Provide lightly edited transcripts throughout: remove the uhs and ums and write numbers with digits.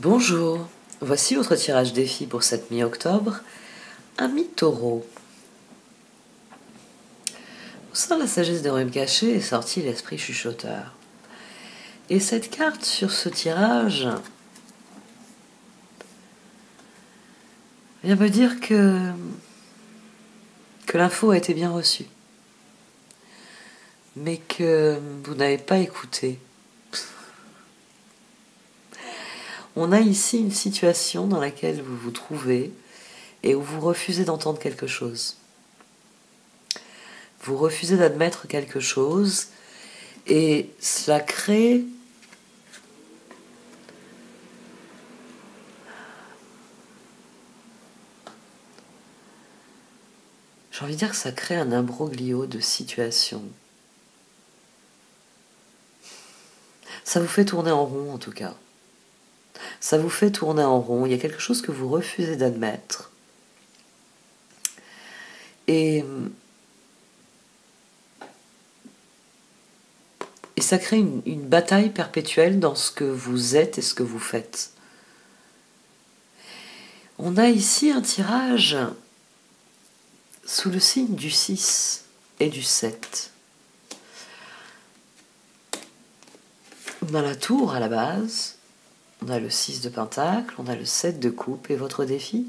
Bonjour, voici votre tirage défi pour cette mi-octobre, ami taureau. Au sein de la sagesse des royaumes cachés est sorti l'esprit chuchoteur. Et cette carte sur ce tirage vient me dire que l'info a été bien reçue, mais que vous n'avez pas écouté. On a ici une situation dans laquelle vous vous trouvez et où vous refusez d'entendre quelque chose. Vous refusez d'admettre quelque chose et cela crée j'ai envie de dire que ça crée un imbroglio de situations. Ça vous fait tourner en rond en tout cas. Ça vous fait tourner en rond. Il y a quelque chose que vous refusez d'admettre. Et ça crée une bataille perpétuelle dans ce que vous êtes et ce que vous faites. On a ici un tirage sous le signe du 6 et du 7. On a la tour à la base, on a le 6 de pentacle, on a le 7 de coupe, et votre défi,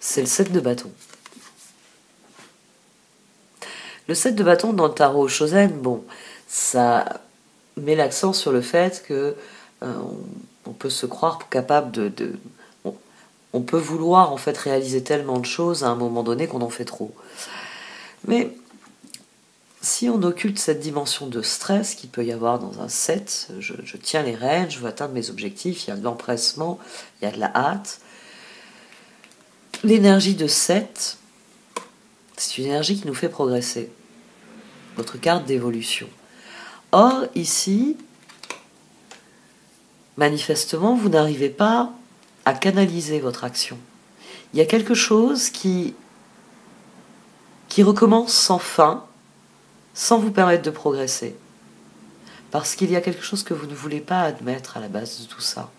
c'est le 7 de bâton. Le 7 de bâton dans le tarot Shozen, bon, ça met l'accent sur le fait que on peut se croire capable on peut vouloir en fait réaliser tellement de choses à un moment donné qu'on en fait trop. Mais si on occulte cette dimension de stress qu'il peut y avoir dans un 7, je tiens les rênes, je veux atteindre mes objectifs, il y a de l'empressement, il y a de la hâte. L'énergie de 7, c'est une énergie qui nous fait progresser. Votre carte d'évolution. Or, ici, manifestement, vous n'arrivez pas à canaliser votre action. Il y a quelque chose qui recommence sans fin, sans vous permettre de progresser. Parce qu'il y a quelque chose que vous ne voulez pas admettre à la base de tout ça.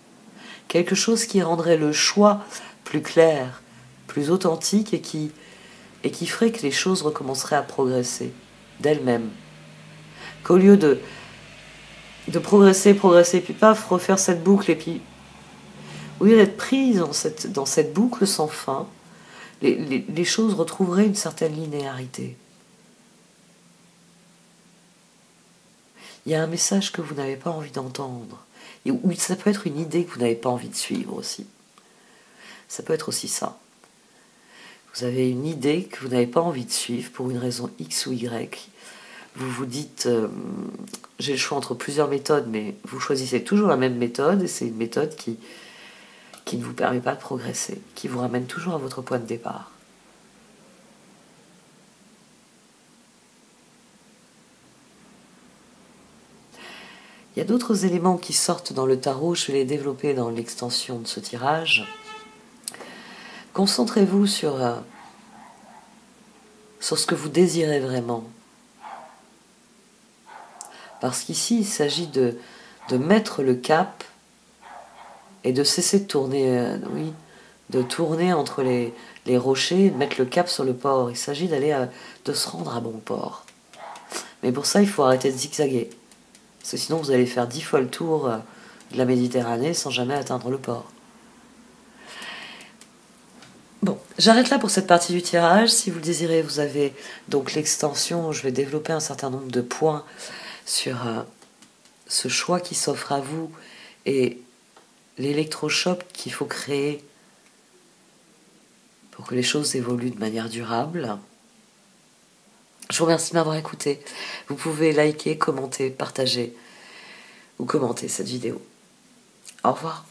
Quelque chose qui rendrait le choix plus clair, plus authentique et qui ferait que les choses recommenceraient à progresser d'elles-mêmes. Qu'au lieu de progresser, puis paf, refaire cette boucle, et puis au lieu d'être prise dans cette boucle sans fin, les choses retrouveraient une certaine linéarité. Il y a un message que vous n'avez pas envie d'entendre. Ou ça peut être une idée que vous n'avez pas envie de suivre aussi. Ça peut être aussi ça. Vous avez une idée que vous n'avez pas envie de suivre pour une raison X ou Y. Vous vous dites, j'ai le choix entre plusieurs méthodes, mais vous choisissez toujours la même méthode, et c'est une méthode qui ne vous permet pas de progresser, qui vous ramène toujours à votre point de départ. Il y a d'autres éléments qui sortent dans le tarot, je vais les développer dans l'extension de ce tirage. Concentrez-vous sur ce que vous désirez vraiment. Parce qu'ici, il s'agit de mettre le cap et de cesser de tourner, de tourner entre les rochers, de mettre le cap sur le port. Il s'agit de se rendre à bon port. Mais pour ça, il faut arrêter de zigzaguer. Parce que sinon, vous allez faire 10 fois le tour de la Méditerranée sans jamais atteindre le port. Bon, j'arrête là pour cette partie du tirage. Si vous le désirez, vous avez donc l'extension. Je vais développer un certain nombre de points sur ce choix qui s'offre à vous et l'électrochoc qu'il faut créer pour que les choses évoluent de manière durable. Je vous remercie de m'avoir écouté. Vous pouvez liker, commenter, partager ou commenter cette vidéo. Au revoir.